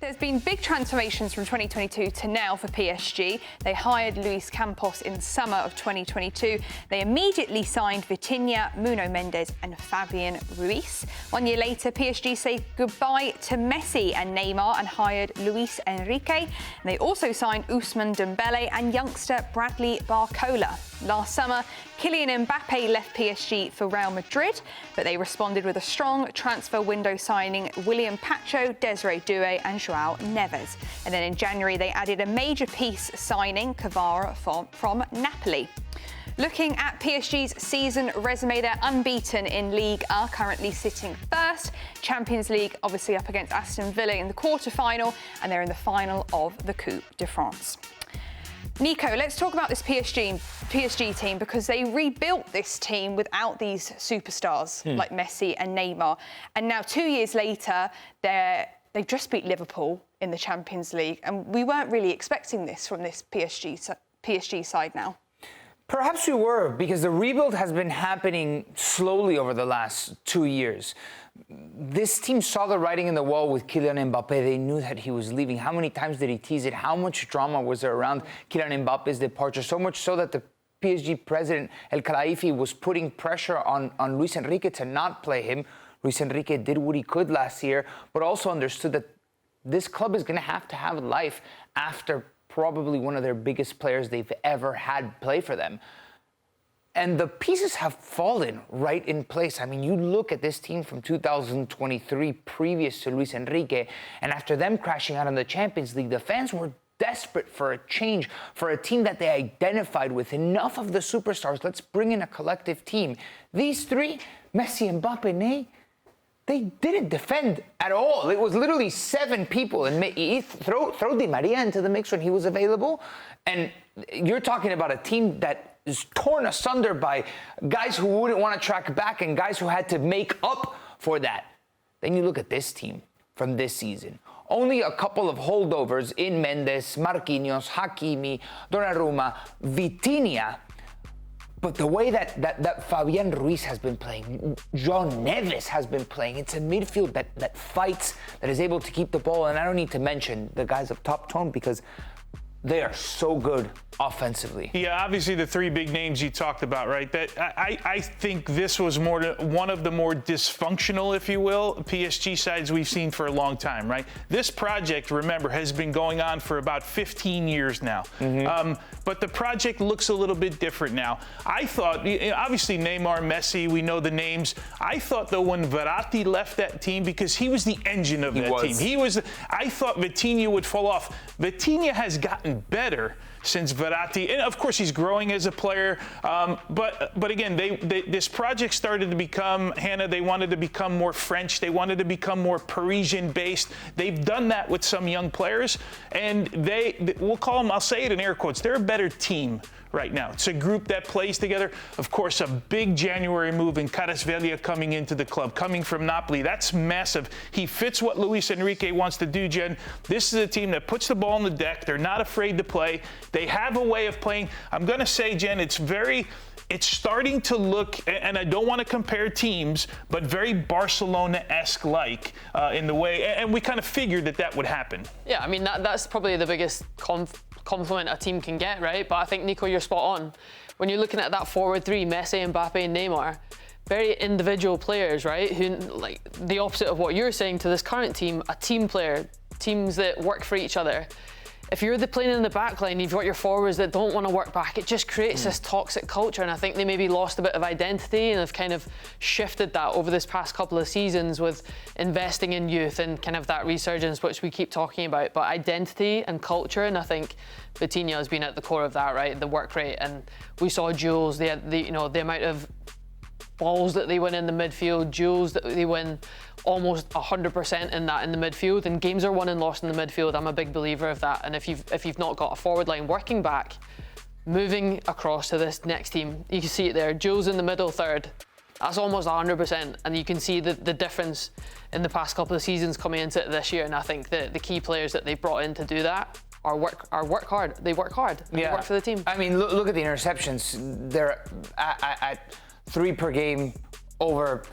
There's been big transformations from 2022 to now for PSG. They hired Luís Campos in summer of 2022. They immediately signed Vitinha, Nuno Mendes and Fabian Ruiz. 1 year later, PSG say goodbye to Messi and Neymar and hired Luis Enrique. They also signed Ousmane Dembélé and youngster Bradley Barcola. Last summer, Kylian Mbappé left PSG for Real Madrid, but they responded with a strong transfer window signing William Pacho, Desiree Doué and João Neves. And then in January, they added a major piece signing Kvara from Napoli. Looking at PSG's season resume, they're unbeaten in Ligue, are currently sitting first. Champions League obviously up against Aston Villa in the quarter-final, and they're in the final of the Coupe de France. Nico, let's talk about this PSG team because they rebuilt this team without these superstars like Messi and Neymar. And now 2 years later, they've just beat Liverpool in the Champions League. And we weren't really expecting this from this PSG side now. Perhaps we were, because the rebuild has been happening slowly over the last 2 years. This team saw the writing in the wall with Kylian Mbappé. They knew that he was leaving. How many times did he tease it? How much drama was there around Kylian Mbappe's departure? So much so that the PSG president, El Khelaifi, was putting pressure on Luis Enrique to not play him. Luis Enrique did what he could last year, but also understood that this club is going to have life after probably one of their biggest players they've ever had play for them. And the pieces have fallen right in place. I mean, you look at this team from 2023, previous to Luis Enrique, and after them crashing out in the Champions League, the fans were desperate for a change, for a team that they identified with. Enough of the superstars. Let's bring in a collective team. These three, Messi, Mbappe, Ney, they didn't defend at all. It was literally 7 people. And throw Di Maria into the mix when he was available. And you're talking about a team that is torn asunder by guys who wouldn't want to track back and guys who had to make up for that. Then you look at this team from this season. Only a couple of holdovers in Mendes, Marquinhos, Hakimi, Donnarumma, Vitinha. But the way that Fabian Ruiz has been playing, João Neves has been playing, it's a midfield that fights, that is able to keep the ball. And I don't need to mention the guys up top, Tone, because they are so good offensively. Yeah, obviously the 3 big names you talked about, right? That I think this was one of the more dysfunctional, if you will, PSG sides we've seen for a long time, right? This project, remember, has been going on for about 15 years now. But the project looks a little bit different now. I thought, obviously Neymar, Messi, we know the names. I thought, though, when Verratti left that team, because he was the engine of that team. I thought Vitinha would fall off. Vitinha has gotten better since Verratti, and of course he's growing as a player. But again, this project started to become, Hannah, they wanted to become more French. They wanted to become more Parisian-based. They've done that with some young players, and we'll call them, I'll say it in air quotes, they're a better team right now. It's a group that plays together. Of course, a big January move in Kvaratskhelia coming into the club, coming from Napoli. That's massive. He fits what Luis Enrique wants to do, Jen. This is a team that puts the ball on the deck. They're not afraid to play. They have a way of playing. I'm going to say, Jen, it's starting to look, and I don't want to compare teams, but very Barcelona-esque like in the way, and we kind of figured that would happen. Yeah, I mean, that's probably the biggest compliment a team can get, right? But I think, Nico, you're spot on. When you're looking at that forward 3, Messi, Mbappe and Neymar, very individual players, right? Who, like the opposite of what you're saying to this current team, a team player, teams that work for each other. If you're playing in the back line, you've got your forwards that don't want to work back, it just creates this toxic culture. And I think they maybe lost a bit of identity and have kind of shifted that over this past couple of seasons with investing in youth and kind of that resurgence, which we keep talking about. But identity and culture, and I think Vitinha has been at the core of that, right? The work rate. And we saw duels, the amount of balls that they win in the midfield, duels that they win almost 100% in the midfield, and games are won and lost in the midfield. I'm a big believer of that. And if you've not got a forward line working back, moving across to this next team, you can see it there. Jules in the middle third. That's almost 100%, and you can see the difference in the past couple of seasons coming into it this year. And I think the key players that they've brought in to do that work hard. They work hard. Yeah. They work for the team. I mean, look at the interceptions. They're at 3 per game over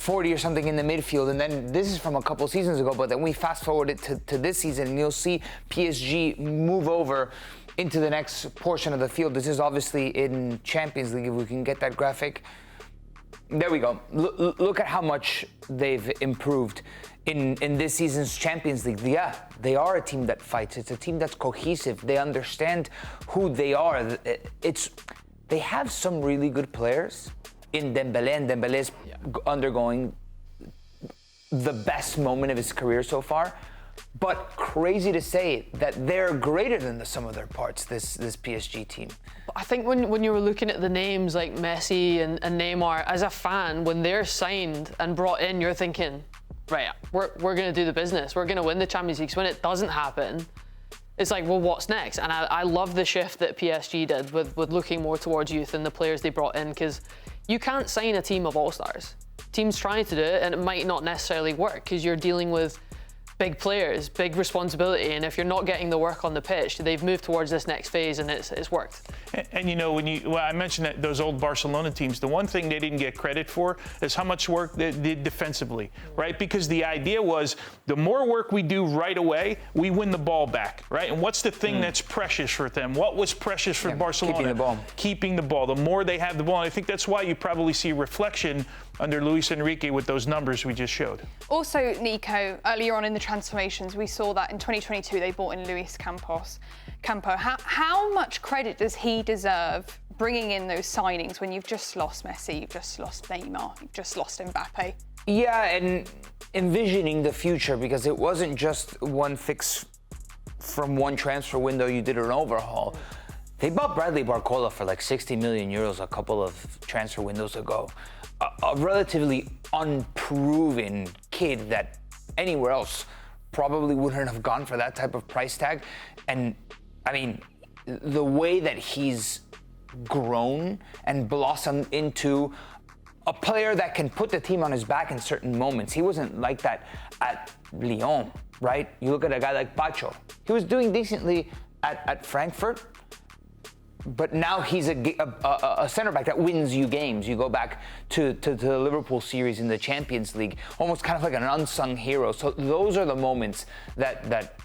40 or something in the midfield. And then this is from a couple seasons ago, but then we fast forward it to this season and you'll see PSG move over into the next portion of the field. This is obviously in Champions League, if we can get that graphic. There we go. Look at how much they've improved in this season's Champions League. Yeah, they are a team that fights. It's a team that's cohesive. They understand who they are. They have some really good players in Dembélé, and Dembélé is undergoing the best moment of his career so far. But crazy to say that they're greater than the sum of their parts, this PSG team. I think when you were looking at the names like Messi and Neymar, as a fan, when they're signed and brought in, you're thinking, right, we're going to do the business. We're going to win the Champions League. So when it doesn't happen, it's like, well, what's next? And I love the shift that PSG did with looking more towards youth and the players they brought in, because you can't sign a team of all-stars. Teams trying to do it, and it might not necessarily work because you're dealing with big players, big responsibility, and if you're not getting the work on the pitch, they've moved towards this next phase and it's worked. And you know, I mentioned that those old Barcelona teams, the one thing they didn't get credit for is how much work they did defensively, right? Because the idea was the more work we do right away, we win the ball back, right? And what's the thing that's precious for them? What was precious for Barcelona? Keeping the ball. Keeping the ball. The more they have the ball, and I think that's why you probably see a reflection under Luis Enrique with those numbers we just showed. Also, Nico, earlier on in the transformations, we saw that in 2022 they brought in Luís Campos. How much credit does he deserve bringing in those signings when you've just lost Messi, you've just lost Neymar, you've just lost Mbappé? Yeah, and envisioning the future, because it wasn't just one fix from one transfer window, you did an overhaul. They bought Bradley Barcola for like 60 million euros a couple of transfer windows ago. A relatively unproven kid that anywhere else probably wouldn't have gone for that type of price tag. And I mean, the way that he's grown and blossomed into a player that can put the team on his back in certain moments. He wasn't like that at Lyon, right? You look at a guy like Pacho. He was doing decently at Frankfurt, but now he's a center back that wins you games. You go back to the Liverpool series in the Champions League, almost kind of like an unsung hero. So those are the moments that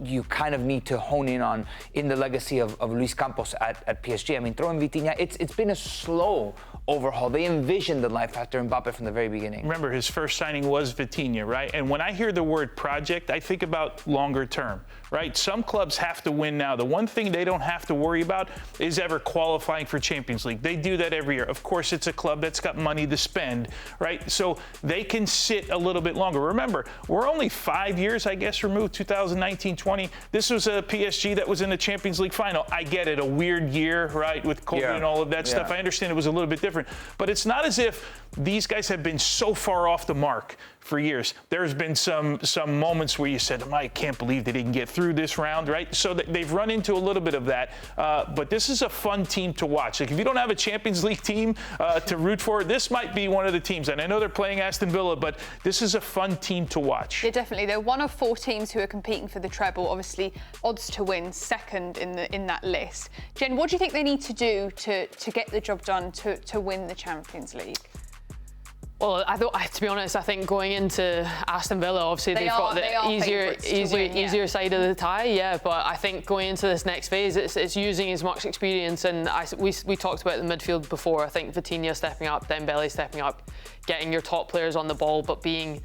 you kind of need to hone in on in the legacy of Luís Campos at PSG. I mean, throwing Vitinha, it's been a slow overhaul. They envisioned the life after Mbappé from the very beginning. Remember, his first signing was Vitinha, right? And when I hear the word project, I think about longer term, right? Some clubs have to win now. The one thing they don't have to worry about is ever qualifying for Champions League. They do that every year. Of course, it's a club that's got money to spend, right? So they can sit a little bit longer. Remember, we're only 5 years, I guess, removed, 2019-20. This was a PSG that was in the Champions League final. I get it, a weird year, right, with COVID and all of that stuff. I understand it was a little bit different. But it's not as if these guys have been so far off the mark for years. There's been some moments where you said, I can't believe they didn't get through this round, right? So they've run into a little bit of that. But this is a fun team to watch. Like, if you don't have a Champions League team to root for, this might be one of the teams. And I know they're playing Aston Villa, but this is a fun team to watch. Yeah, definitely. They're one of 4 teams who are competing for the treble. Obviously, odds to win second in that list. Jen, what do you think they need to do to get the job done to win the Champions League? Well, to be honest, I think going into Aston Villa, obviously they've got the easier side of the tie, yeah. But I think going into this next phase, it's using as much experience. And we talked about the midfield before. I think Vitinha stepping up, Dembélé stepping up, getting your top players on the ball, but being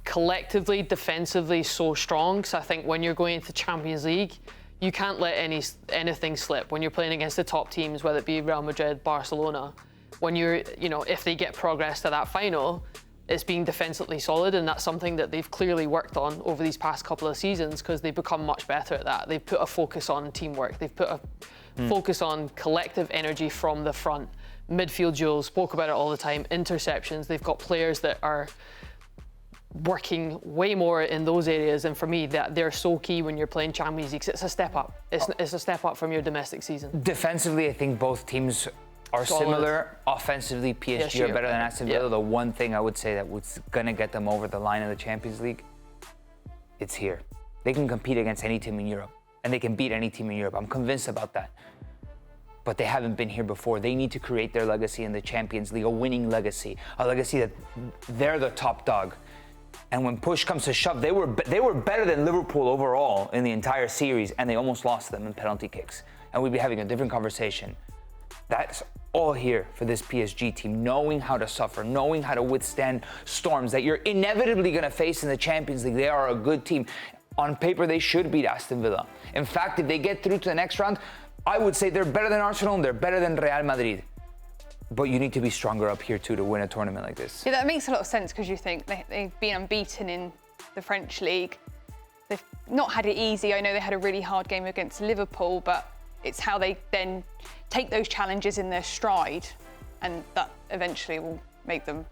collectively, defensively so strong. So I think when you're going into Champions League, you can't let anything slip when you're playing against the top teams, whether it be Real Madrid, Barcelona. When if they get progress to that final, it's being defensively solid, and that's something that they've clearly worked on over these past couple of seasons because they've become much better at that. They've put a focus on teamwork. They've put a focus on collective energy from the front. Midfield duels, spoke about it all the time, interceptions. They've got players that are working way more in those areas, and for me, that they're so key when you're playing Champions League. It's a step up. It's a step up from your domestic season. Defensively, I think both teams are solid. Similar. Offensively, PSG are better than Aston Villa. The one thing I would say that was going to get them over the line in the Champions League, it's here. They can compete against any team in Europe, and they can beat any team in Europe. I'm convinced about that. but they haven't been here before. They need to create their legacy in the Champions League, a winning legacy, a legacy that they're the top dog. And when push comes to shove, they were better than Liverpool overall in the entire series, and they almost lost them in penalty kicks. And we'd be having a different conversation. That's all here for this PSG team, knowing how to suffer, knowing how to withstand storms that you're inevitably going to face in the Champions League. They are a good team. On paper, they should beat Aston Villa. In fact, if they get through to the next round, I would say they're better than Arsenal and they're better than Real Madrid. But you need to be stronger up here too to win a tournament like this. Yeah, that makes a lot of sense because you think they've been unbeaten in the French League. They've not had it easy. I know they had a really hard game against Liverpool, but it's how they then take those challenges in their stride, and that eventually will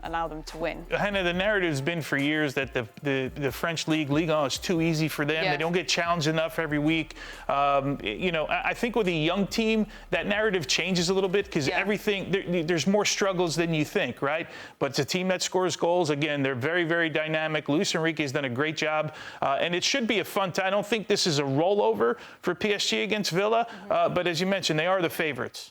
allow them to win. Hannah, the narrative's been for years that the French Ligue 1 is too easy for them. Yeah. They don't get challenged enough every week. I think with a young team, that narrative changes a little bit because there's more struggles than you think, right? But it's a team that scores goals. Again, they're very, very dynamic. Luis Enrique's done a great job, and it should be a fun time. I don't think this is a rollover for PSG against Villa, but as you mentioned, they are the favorites.